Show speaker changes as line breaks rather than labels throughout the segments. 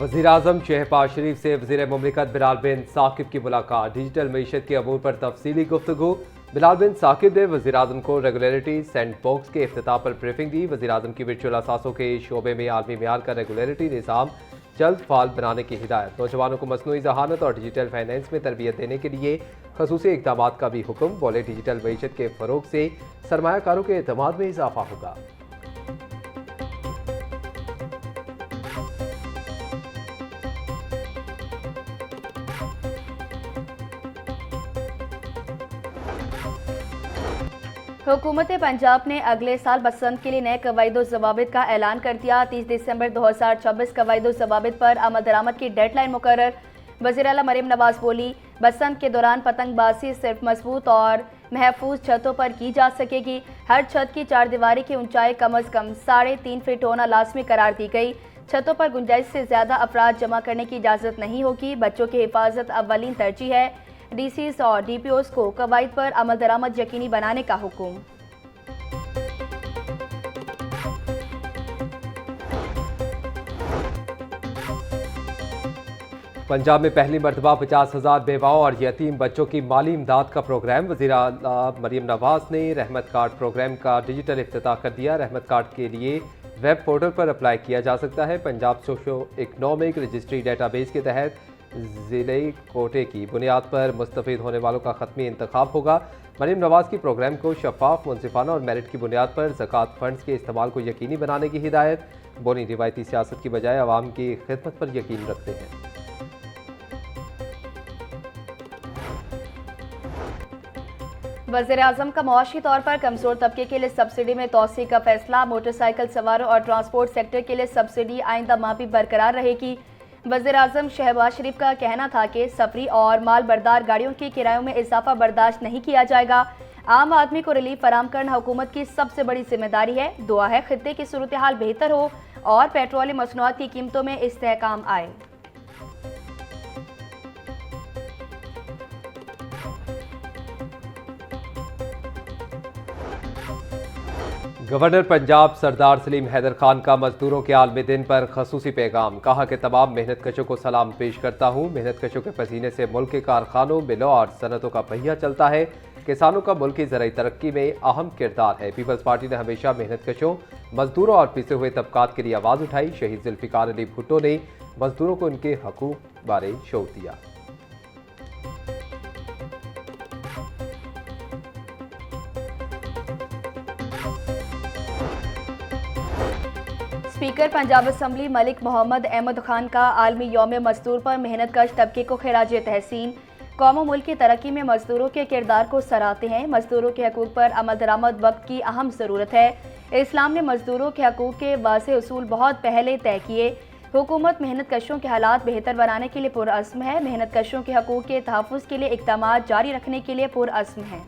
वज़ीर-ए-आज़म शहबाज शरीफ से वज़ीर मुमलिकत बिलाल बिन साकिब की मुलाकात। डिजिटल मईशत के अमूर पर तफसीली गुफ्तगू। बिलाल बिन साकिब ने वज़ीर-ए-आज़म को रेगुलेटरी सेंट बॉक्स के इफ्तिताह पर ब्रीफिंग दी। वज़ीर-ए-आज़म की वर्चुअल असासों के शोबे में आलमी मेयार का रेगुलेटरी निज़ाम जल्द फाल बनाने की हिदायत। नौजवानों को मसनूई ज़हानत और डिजिटल फाइनेंस में तरबियत देने के लिए खसूसी इक़दामात का भी हुक्म। बोले डिजिटल मईशत के फ़रोग से सरमायाकारों के एतमाद में इजाफा होगा।
हुकूमत पंजाब ने अगले साल बसंत के लिए नए कवायद ज़वाबित का ऐलान कर दिया। 30 दिसंबर 2026 कवायद ज़वाबित पर अमल दरामद की डेडलाइन मुकर्रर। वज़ीर आला मरीम नवाज बोली, बसंत के दौरान पतंगबाजी सिर्फ मजबूत और महफूज छतों पर की जा सकेगी। हर छत की 4 दीवारी की ऊंचाई कम अज़ कम 3.5 फीट होना लाजमी करार दी गई। छतों पर गुंजाइश से ज़्यादा अफराद जमा करने की इजाज़त नहीं होगी। बच्चों की हिफाजत अव्वलीन तरजीह है। डीसीज और डीपीओज को कवायद पर अमल दरामद यकीनी बनाने का हुक्म।
पंजाब में पहली मरतबा 50,000 बेवाओं और यतीम बच्चों की माली इमदाद का प्रोग्राम। वज़ीर आला मरीम नवाज ने रहमत कार्ड प्रोग्राम का डिजिटल इफ्तिताह कर दिया। रहमत कार्ड के लिए वेब पोर्टल पर अप्लाई किया जा सकता है। Punjab socio economic registry database के तहत ज़िले कोटे की बुनियाद पर मुस्तफ़ीद होने वालों का ख़त्मी इंतखाब होगा। मरीम नवाज की प्रोग्राम को शफाफ, मुनसिफाना और मेरिट की बुनियाद पर ज़कात फ़ंड्स के इस्तेमाल को यकीनी बनाने की हिदायत। बोनी रिवायती सियासत की बजाय अवाम की खिदमत पर यकीन रखते हैं।
वज़ीर-ए-आज़म का मुआशी तौर पर कमज़ोर तबके के लिए सब्सिडी में तोसी का फैसला। मोटरसाइकिल सवारों और ट्रांसपोर्ट सेक्टर के लिए सब्सिडी आइंदा माह भी बरकरार रहेगी। वज़ीर-ए-आज़म शहबाज शरीफ का कहना था कि सफरी और माल बरदार गाड़ियों के किरायों में इजाफा बर्दाश्त नहीं किया जाएगा। आम आदमी को रिलीफ फराम करना हुकूमत की सबसे बड़ी जिम्मेदारी है। दुआ है खित्ते की सूरत हाल बेहतर हो और पेट्रोलियम मसनूआत की कीमतों में इस्तेहकाम आए।
गवर्नर पंजाब सरदार सलीम हैदर खान का मजदूरों के आलमी दिन पर खसूसी पैगाम। कहा कि तमाम मेहनत कशों को सलाम पेश करता हूँ। मेहनत कशों के पसीने से मुल्क के कारखानों, मिलों और सनतों का पहिया चलता है। किसानों का मुल्क की ज़राई तरक्की में अहम किरदार है। पीपल्स पार्टी ने हमेशा मेहनत कशों, मजदूरों और पिसे हुए तबकात के लिए आवाज़ उठाई। शहीद जुल्फ़िकार अली भुट्टो ने मजदूरों को उनके हकूक़ बारे शोर दिया।
स्पीकर पंजाब असम्बली मलिक मोहम्मद अहमद खान का आलमी यौम मजदूर पर मेहनत कश तबके को खिराज तहसीन। कौम मुल्क की तरक्की में मजदूरों के किरदार को सराहते हैं। मजदूरों के हकूक़ पर अमल दरामद वक्त की अहम ज़रूरत है। इस्लाम ने मजदूरों के हकूक़ के वाज़ेह उसूल बहुत पहले तय किए। हुकूमत मेहनत कशों के हालात बेहतर बनाने के लिए पुरअज़्म है। मेहनत कशों के हकूक़ के तहफ़्फ़ुज़ के लिए इक़दामात जारी रखने के लिए पुरअज़्म है।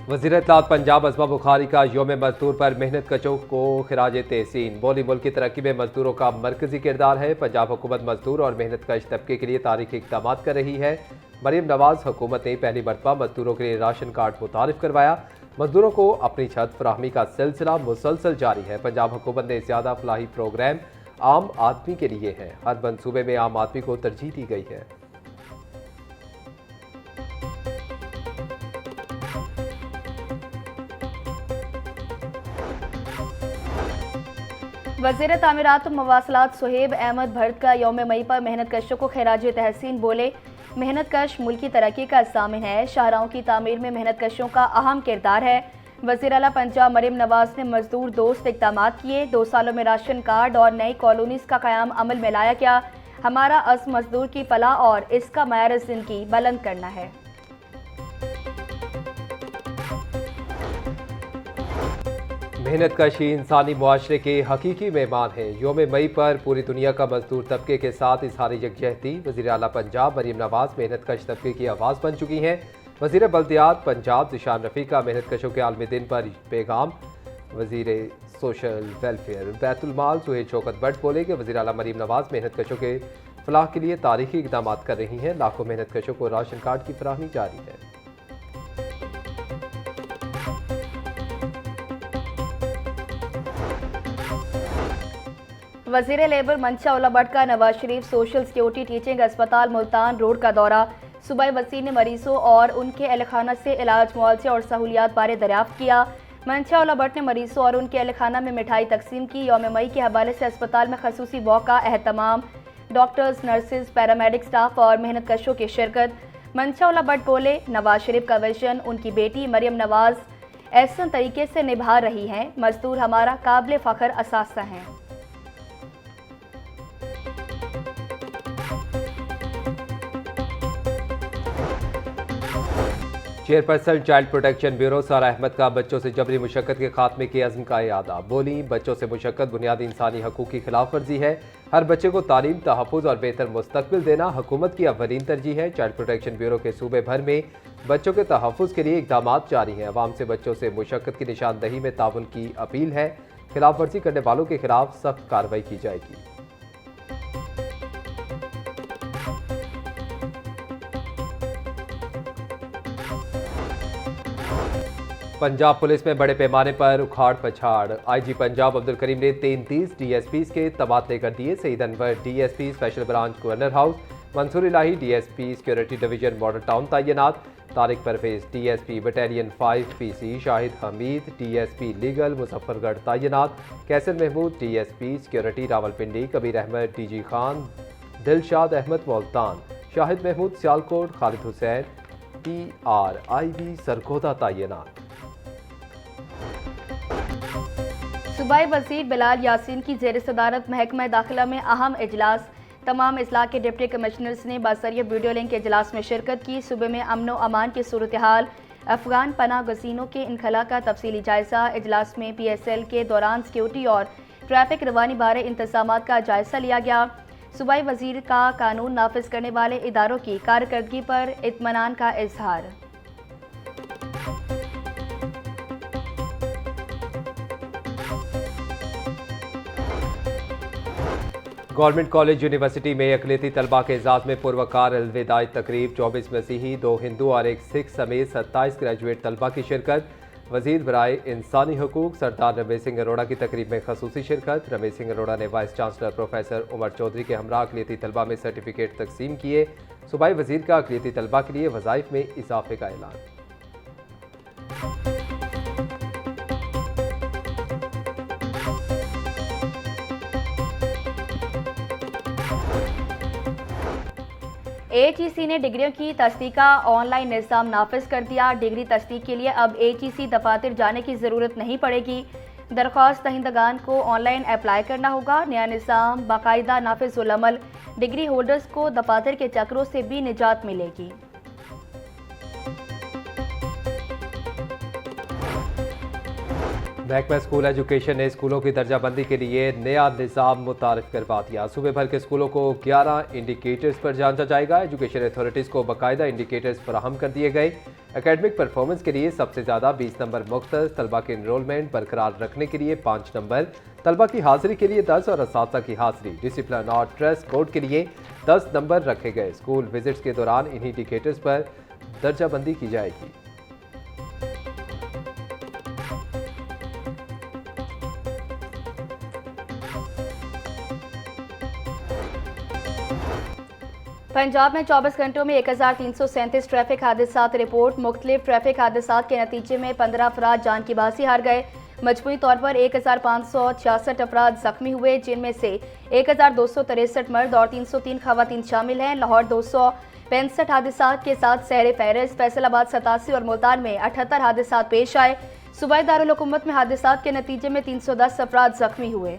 वज़ीर इत्तलात पंजाब अज़मा बुखारी का यौम मजदूर पर मेहनत कशों को खिराज तहसीन। बोली मुल्क की तरक्की में मजदूरों का मरकजी किरदार है। पंजाब हुकूमत मजदूर और मेहनत कश तबके के लिए तारीखी इक़दामात कर रही है। मरीम नवाज हुकूमत ने पहली मरतबा मजदूरों के लिए राशन कार्ड मुतारिफ करवाया। मजदूरों को अपनी छत फराहमी का सिलसिला मुसलसल जारी है। पंजाब हुकूमत ने ज़्यादा फलाही प्रोग्राम आम आदमी के लिए है। हर मनसूबे में आम आदमी को तरजीह दी गई है।
वज़ीर तामीरात मवासलात सुहेब अहमद भट्ट का यौम मई पर मेहनत कशों को खिराज तहसीन। बोले, मेहनत कश मुल्क की तरक्की का ज़ामिन है। शाहराहों की तामीर में मेहनत कशों का अहम किरदार है। वज़ीर आला पंजाब मरीम नवाज ने मजदूर दोस्त इक़दामात किए। 2 सालों में राशन कार्ड और नई कॉलोनीज़ का क़याम अमल में लाया गया। हमारा अज़्म मजदूर की फलाह और इसका मयार ज़िंदगी बुलंद करना है।
मेहनत कशी इंसानी मुआशरे के हकीकी मेहमान हैं। यौम मई पर पूरी दुनिया का मजदूर तबके के साथ इजहार यकजहती। वज़ीर आला पंजाब मरीम नवाज मेहनत कश तबके की आवाज़ बन चुकी हैं। वज़ीर बल्दियात पंजाब ज़िशान रफ़ी का मेहनत कशों के आलमी दिन पर पैगाम। वज़ीर सोशल वेलफेयर बैतुल माल सुहेल शौकत भट्ट बोले कि वज़ीर आला मरीम नवाज मेहनत कशों के फलाह के लिए तारीखी इक़दामात कर रही हैं। लाखों मेहनत कशों को राशन कार्ड की फराहमी जारी है।
वजीर लेबर मंशा उल्ला भट्ट का Nawaz Sharif social security teaching अस्पताल मुल्तान रोड का दौरा। सूबाई वज़ीर ने मरीजों और उनके अहलखाना से इलाज, मुआवजे और सहूलियात बारे दरियाफ्त किया। मंशा उल्ला भट्ट ने मरीजों और उनके अहलखाना में मिठाई तकसीम की। यौम मई के हवाले से अस्पताल में खसूसी वॉक का अहतमाम, डॉक्टर्स, नर्सेज, पैरामेडिक स्टाफ और मेहनत कशों की शिरकत। मंशा उल्ला भट्ट बोले, नवाज शरीफ का विजन उनकी बेटी मरियम नवाज ऐसा तरीके से निभा रही हैं। मजदूर हमारा काबिल फ़ख्र असासा हैं।
चेयरपर्सन चाइल्ड प्रोटेक्शन ब्यूरो सारा अहमद का बच्चों से जबरी मुशक्कत के खात्मे के अज़्म का इयादा। बोली, बच्चों से मुशक्कत बुनियादी इंसानी हकूक़ की खिलाफ वर्जी है। हर बच्चे को तालीम, तहफ़्फ़ुज़ और बेहतर मुस्तक़बिल देना हुकूमत की अव्वलीन तरजीह है। चाइल्ड प्रोटेक्शन ब्यूरो के सूबे भर में बच्चों के तहफ़्फ़ुज़ के लिए इक़दाम जारी हैं। अवाम से बच्चों से मुशक्कत की निशानदही में ताउन की अपील है। खिलाफ वर्जी करने वालों के खिलाफ सख्त कार्रवाई की जाएगी। पंजाब पुलिस में बड़े पैमाने पर उखाड़ पछाड़। आईजी पंजाब अब्दुल करीम ने 33 डीएसपीज़ के तबादले कर दिए। Saeed Anwar DSP special branch governor house, Mansoor Elahi DSP security division model town तैनात, Tariq Parvez DSP battalion 5 PC, Shahid Hamid DSP legal Muzaffargarh तैनात, Qaiser Mahmood DSP security Rawalpindi, Kabir Ahmed DG Khan, Dilshad Ahmed Multan, Shahid Mahmood Sialkot, Khalid Hussain PRIB Sargodha तैनात।
सूबाई वज़ीर बिलाल यासीन की ज़ेर सदारत महकमा दाखिला में अहम इजलास। तमाम अजला के डिप्टी कमिश्नर्स ने बासरिया वीडियो लिंक इजलास में शिरकत की। सूबे में अमन व अमान की सूरत हाल, अफगान पनाह गज़ीनों के इनखला का तफसीली जायज़ा। इजलास में PSL के दौरान सिक्योरिटी और ट्रैफिक रवानी बारे इंतज़ामात का जायज़ा लिया गया। सूबाई वज़ीर का कानून नाफिज करने वाले इदारों की कारकर्दगी पर इत्मीनान का इजहार।
गवर्नमेंट कॉलेज यूनिवर्सिटी में अक़लियती तलबा के एजाज़ में पुरवकार अलविदाई तकरीब। 24 मसीही, 2 हिंदू और 1 सिख समेत 27 ग्रेजुएट तलबा की शिरकत। वज़ीर बराए इंसानी हकूक़ सरदार रमेश सिंह अरोड़ा की तकरीब में खसूसी शिरकत। रमेश सिंह अरोड़ा ने vice chancellor professor Umar Chaudhary के हमरा अक़लियती तलबा में सर्टिफिकेट तकसीम किए। सूबाई वज़ीर का अक़लियती तलबा के लिए वज़ाइफ में इजाफे का ऐलान।
HEC ने डिग्रियों की तस्दीक का ऑनलाइन निज़ाम नाफिज कर दिया। डिग्री तस्दीक के लिए अब HEC दफातर जाने की ज़रूरत नहीं पड़ेगी। दरख्वास्त दहिंदगान को ऑनलाइन अप्लाई करना होगा। नया निज़ाम बाकायदा नाफिजुल अमल। डिग्री होल्डर्स को दफातर के चक्रों से भी निजात मिलेगी।
महकमा स्कूल एजुकेशन ने स्कूलों की दर्जाबंदी के लिए नया निज़ाम मुतारिफ करवा दिया। सूबे भर के स्कूलों को 11 इंडिकेटर्स पर जांचा जाएगा। एजुकेशन अथॉरिटीज़ को बाकायदा इंडिकेटर्स फराहम कर दिए गए। एकेडमिक परफॉर्मेंस के लिए सबसे ज़्यादा 20 नंबर मुख्तस, तलबा के इनरोलमेंट बरकरार रखने के लिए 5 नंबर, तलबा की हाज़िरी के लिए 10 और असातिज़ा की हाज़िरी, डिसिप्लिन और ड्रेस कोड के लिए 10 नंबर रखे गए। स्कूल विजिट्स के दौरान इन्हीं इंडिकेटर्स पर दर्जाबंदी की जाएगी।
पंजाब में 24 घंटों में 1337 ट्रैफिक हादसा रिपोर्ट। मुख्तलिफ ट्रैफिक हादसा के नतीजे में 15 अफराद जान की बाजी हार गए। मजमूई तौर पर 1566 अफराद जख्मी हुए, जिनमें से 1263 मर्द और 303 खवातीन शामिल हैं। लाहौर 265 हादसा के साथ सहरे फहरिस्त, फैसलाबाद 87 और मुल्तान में 78 हादसा पेश आए। सूबाई दारुल हुकूमत में हादसा के नतीजे में 310 अफराद जख्मी हुए।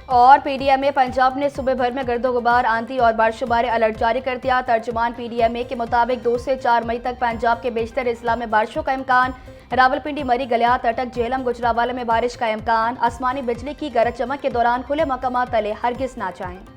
और PDMA पंजाब ने सूबे भर में गर्दो गुबार, आंधी और बारिशुमारी अलर्ट जारी कर दिया। तर्जुमान PDMA के मुताबिक 2 से 4 मई तक पंजाब के बेशतर अजला में बारिशों का इम्कान। रावलपिंडी, मरी, गलियात, अटक, झेलम, गुजरावाला में बारिश का इम्कान। आसमानी बिजली की गरज चमक के दौरान खुले मकामात तले हरगिज ना जाएं।